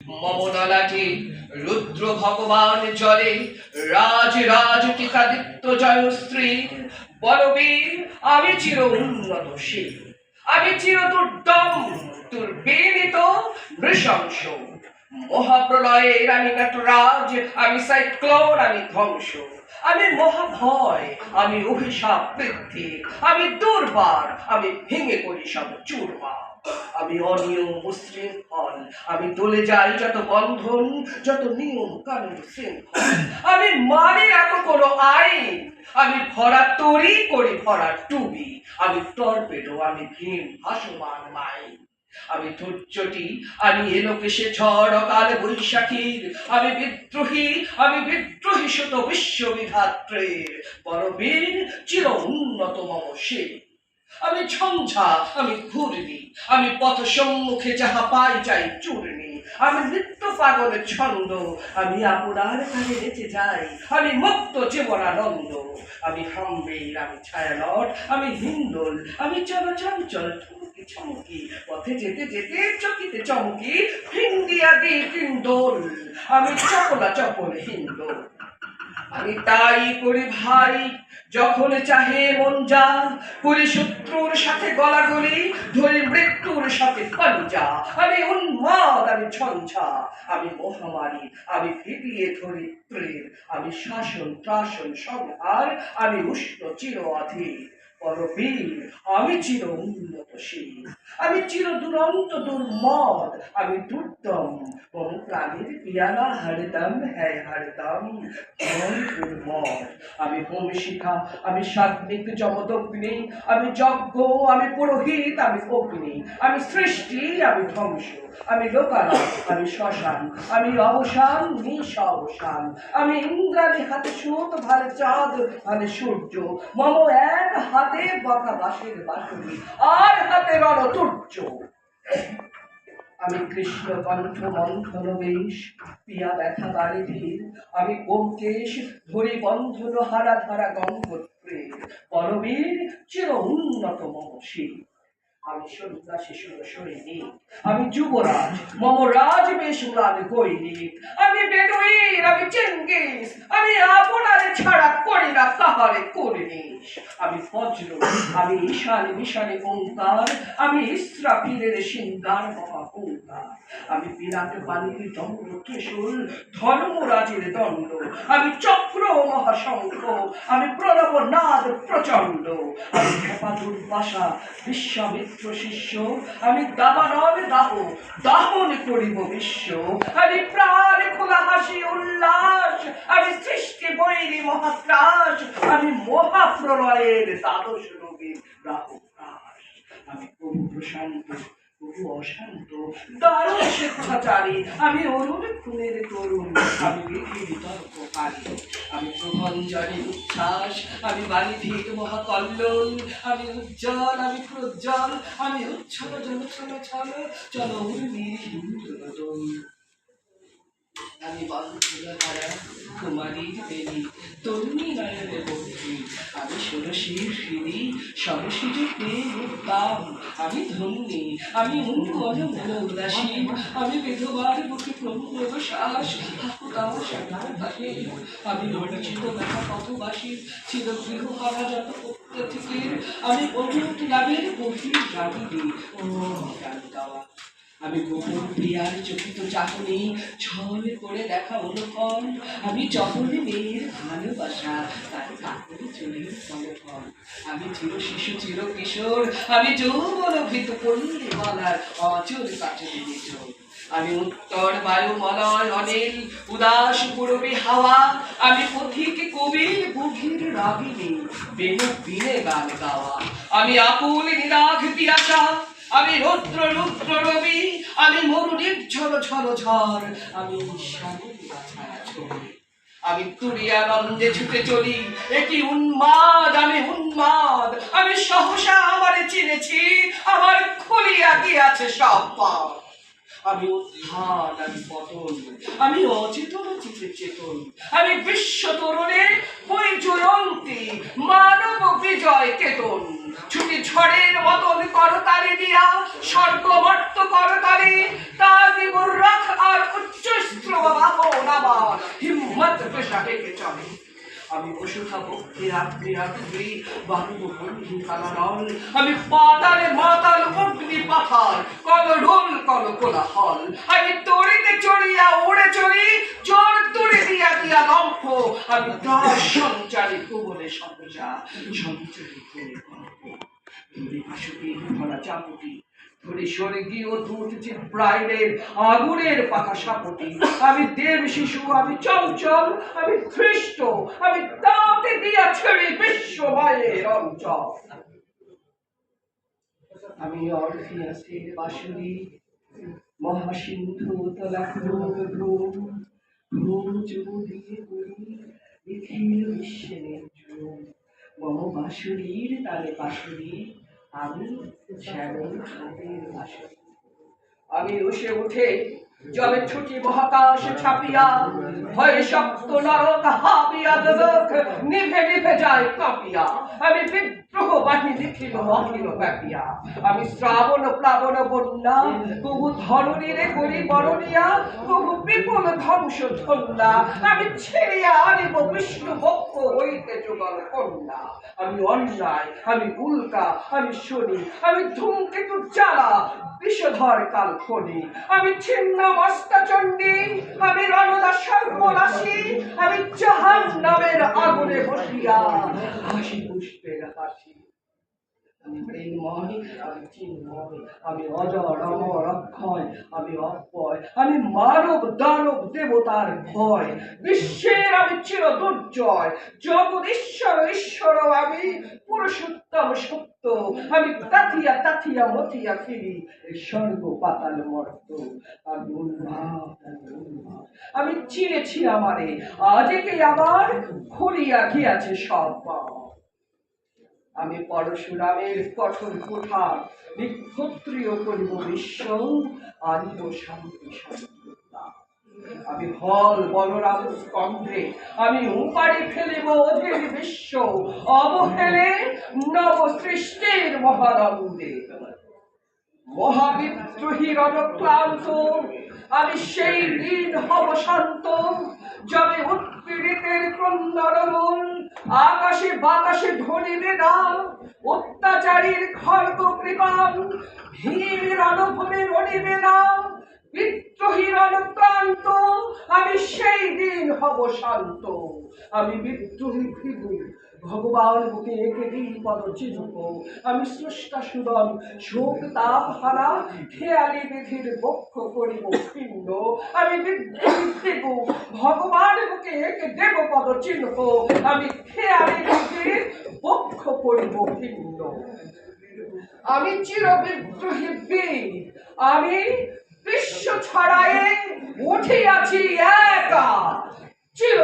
মমনলাটে রুদ্র ভগবান জলে রাজ রাজ টিকাদিত্য জয়শ্রী বলবীর আমি চির উন্নত শির, আমি চির দুর্দম দুর্বিনীত নৃশংস মহাপ্রলয়ের আমি নটরাজ, আমি সাইক্লোন, আমি ধ্বংস, আমি মহাভয়, আমি অভিশাপ বৃদ্ধি, আমি দুর্বার, আমি ভেঙে করি সব চুরমার, আমি অনিয়ম উশৃঙ্খল, আমি দলে যাই যত বন্ধন, যত নিয়ম কানুন শৃঙ্খল, আমি মানি রাখো কোনো আইন, আমি ভরা তরি করি ভরা টুবি, আমি টর্পেডো, আমি ভীম ভাসমান মাইন, আমি ধৈর্যটি, আমি এলোকেশে ঝড় অকাল বৈশাখীর, আমি বিদ্রোহী শত বিশ্ববিধাত্রের বলবীর চির উন্নত মম শির, আমি ঝঞ্ঝা, আমি ঘূর্ণি, আমি পথ সম্মুখে যাহা পাই যাই চূর্ণি, আমি নিত্য পাগল ছন্দ, আমি আপনার কাছে বেঁচে যাই, আমি মুক্ত জীবনানন্দ, আমি হাম্বের, আমি ছায়ানট, আমি হিন্দোল, আমি চঞ্চল চমকি পথে যেতে যেতে চকিতে চমকি হিন্দিয়া দি কিন্দোল, আমি চপলা চপল হিন্দোল, আমি তাই করি ভাই যখন চাহে মন যা, করি শত্রুর সাথে গলাগলি, ধরি মৃত্যুর সাথে পাঞ্জা, আমি উন্মাদ, আমি ঝঞ্ঝা, আমি মহামারী, আমি ভিড়িয়ে ধরি প্রেম, আমি শাসন ত্রাসন সংহার, আমি উষ্ণ চির অধীর বলবীর, আমি চির উন্নতশীল, আমি চির দুরন্ত দুর্মদ, আমি দুর্দম মম প্রাণীর পিয়ালা হরদম হ্যায় হরদম দুর্মদ, আমি হোম শিখা, আমি সাত্বিক যমদগ্নি, আমি যজ্ঞ, আমি পুরোহিত, আমি অগ্নি, আমি সৃষ্টি, আমি ধ্বংস, আমি লোকালয়, আমি শ্মশান, আমি অবসান নিঃসবসান, আমি ইন্দ্রাণী হাতে সুত ভালে চাঁদ ভালে সূর্য, মম এক হাতে বকা বাঁশের বাঁশরি আর হাতে রণতুর্য, আমি কৃষ্ণ কণ্ঠ মন্থন বেশ পিয়া ব্যথা বাড়ি ধীর, আমি ব্যোমকেশ ধরি বন্ধন হারা ধারা গঙ্গোত্রের বলবীর চির উন্নত মম শির, আমি সন্ন্যাসী সৈনিক, আমি যুবরাজ মম রাজ বেশ ম্লান গৈনিক, আমি বেদুইন, আমি চেঙ্গিস, আমি আপনারে ছাড়া করি না কাহারে করিনিস, আমি বজ্র, আমি ঈশানে মিশানে ওঙ্কার, আমি ইসরাফিলের সিঙ্গার মহাপুঙ্কার, আমি বিরাট বাণীর দণ্ড কেশর ধর্মরাজের দণ্ড, আমি চক্র মহাশঙ্খ, আমি প্রণব নাদ প্রচণ্ড, আমি খেপা দুর্বাসা বিশ্বামিত্র শিষ্য, আমি দাবানল দাহ দাহন করিব বিশ্ব, আমি প্রাণ খোলা হাসি উল্লাস, আমি সৃষ্টি বৈরী মহাত্রাস, আমি মহাপ্রলয়ের দ্বাদশ রোগীর রাহুকাশ, আমি প্রভু প্রশান্ত প্রভু অশান্ত দারুণ স্বেচ্ছাচারী, আমি অরুণ খুনের তরুণ, আমি বিধির তর্ককারী, আমি প্রভঞ্জনের উচ্ছ্বাস, আমি বাণীধিক মহাকল্লোল, আমি উজ্জ্বল, আমি প্রজ্জ্বল, আমি উচ্ছল জল ছল ছল চল উর্মির হিন্দোল, আমি বন্ধুধারা কুমারীর বেলি তরুণী নয়নের বন্ধু, আমি ষোড়শীর সিঁড়ি সরস্বতী প্রেম উদ্দাম, আমি ধন্যী, আমি উন্মল মন উদাসী, আমি বিধবার বুকে প্রমোদ শ্বাস আমি লজ্জিত ব্যথা পথবাসী ছিল গৃহ হারা যত প্রত্যেকের, আমি অটুট নামের গভীর রাগিনী ও গাওয়া, আমি গোপন প্রিয়ার চকিত চাহনি ছল করে দেখা অনুফল, আমি চহলে মেয়ের ভালোবাসা তার কাপড়ে চলে ফলফল, আমি চির শিশু চির কিশোর, আমি যৌবন ভীত পল্লী বলার অচল কাঠে নিচল, আমি উত্তর বায়ু মলয় অনিল উদাস পূরবী হাওয়া, আমি পথিক কবির বুকের রাগিনী বেনু বিনে গান গাওয়া, আমি আকুল নিরাঘ পিয়াসা, আমি রৌদ্র রুদ্র রবি, আমি মরু নির্ঝর ঝর ঝড়, আমি ছায়া ছবি, আমি তুরিয়ানন্দে ছুটে চলি একই উন্মাদ, আমি উন্মাদ, আমি সহসা আমারে চিনেছি, আমার খুলিয়া গিয়াছে সব পথ, আমি উত্থান, আমি পতন, আমি অচেতন চিতে চেতন, আমি বিশ্ব তরুণে হই জ্বলন্তি মানব বিজয় কেতন, ছুটি ঝড়ের মতন করতালি দিয়া স্বর্গবর্ত করতালি তাজি মুর্রাখ আর প্রত্যাশা হেঁকে চলে। আমি বসে থাকবো রাত্রি রাত্রি বাঁধব বন্ধু কালানল, আমি পাতালে মাতাল অগ্নি পাথার কলরোল কল কোলাহল, আমি তড়িতে চড়িয়া উড়ে চড়ি চোর তুড়ি দিয়া দিয়া লম্ফ, আমি দাস সঞ্চারী ভুবনে সঞ্জা সঞ্চারী করে গল্প, ধরে ভাসুকি ধরা চাপুটি ধরে স্বর্গীয় দূত জিব্রাইলের আগুনের পাখা সাপটি, আমি দেব শিশু, আমি চঞ্চল, আমি খ্রিস্ট, আমি তাতে দিয়া ছেড়ে বিশ্বময়ের অঞ্চল। আমি অরফিয়াসের বাঁশুরি, মহাসিন্ধু তলা ঘুম ঘুম ঘুম চুমু দিয়ে করি নিখিল বিশ্বের ঝুম, মম বাঁশুরির তালে বাঁশুরি, আমি শ্যামল হাতের বাঁশুরি। আমি রসে উঠে জলে ছুটি মহাকাশে ছাপিয়া, ভয়ে শক্ত নরক হাবিয়া দোদক নিভে নিভে যায় কাঁপিয়া, আমি বিদ্রোহ বাহিনী লিখিল অখিল ব্যাপিয়া, আমি শ্রাবণ প্লাবন বন্যা বহু ধরণীরে করি বরণিয়া, বহু বিপুল ধ্বংস ধন্যা, আমি ছেড়িয়া আনিব বিষ্ণু বক্ষ হইতে যুগল কন্যা, আমি অন্যায়, আমি উল্কা, আমি শনি, আমি ধূমকেতু জ্বালা বিষধর কালখনি, আমি ছিন্ন মস্তা চণ্ডী, আমি রণদা সর্বনাশী, আমি জাহান্নামের আগুনে বসিয়া হাসি পুষ্পের হাসি, আমি প্রেমময়, আমি চিন্ময়, আমি অজর অমর অক্ষয়, আমি অক্ষয়, আমি মানব দানব দেবতার ভয়, বিশ্বের আমি চির দুর্জয়, জগৎ ঈশ্বর ঈশ্বর, আমি পুরুষোত্তম সত্য, আমি তাথিয়া তাথিয়া মথিয়া ফিরি এই স্বর্গ পাতাল মর্ত, আমি উন্মাদ, আমি চিনেছি আমারে, আজকে আমার খুলিয়া গিয়াছে সব পাপ, আমি পরশুরামের কঠোর কুঠার নিক্ষত্রিয় করিব বিশ্ব, আনিব শান্তি শান্তিতা, আমি হল বলরাম স্কন্ধে, আমি উপাড়ি ফেলিব অধীর বিশ্ব, অবহেলে নব সৃষ্টির মহানন্দে, মহাবিদ্রোহী রণক্লান্ত, আমি সেই দিন হব শান্ত, যবে উৎপীড়িতের ক্রন্দনমূল আকাশে বাতাসে ধ্বনিবে না, অত্যাচারীর খড়গ কৃপান ভীম রণভূমে রণিবে না, বিদ্রোহী রণক্লান্ত, আমি সেই দিন হব শান্ত, আমি বিদ্রোহী ভৃগু ভগবান বুকে এঁকে দিই পদ চিহ্ন, আমি স্রষ্টা সুদন শোক তাপ হারা খেয়ালি বিধির বক্ষ করিব ভিন্ন, আমি বিদ্রোহী ভৃগু ভগবান বুকে এঁকে দেব পদ চিহ্ন, আমি খেয়ালি বিধির বক্ষ করিব ভিন্ন, আমি চির বিদ্রোহী বীর, আমি বিশ্ব ছড়ায়ে উঠিয়াছি একা চির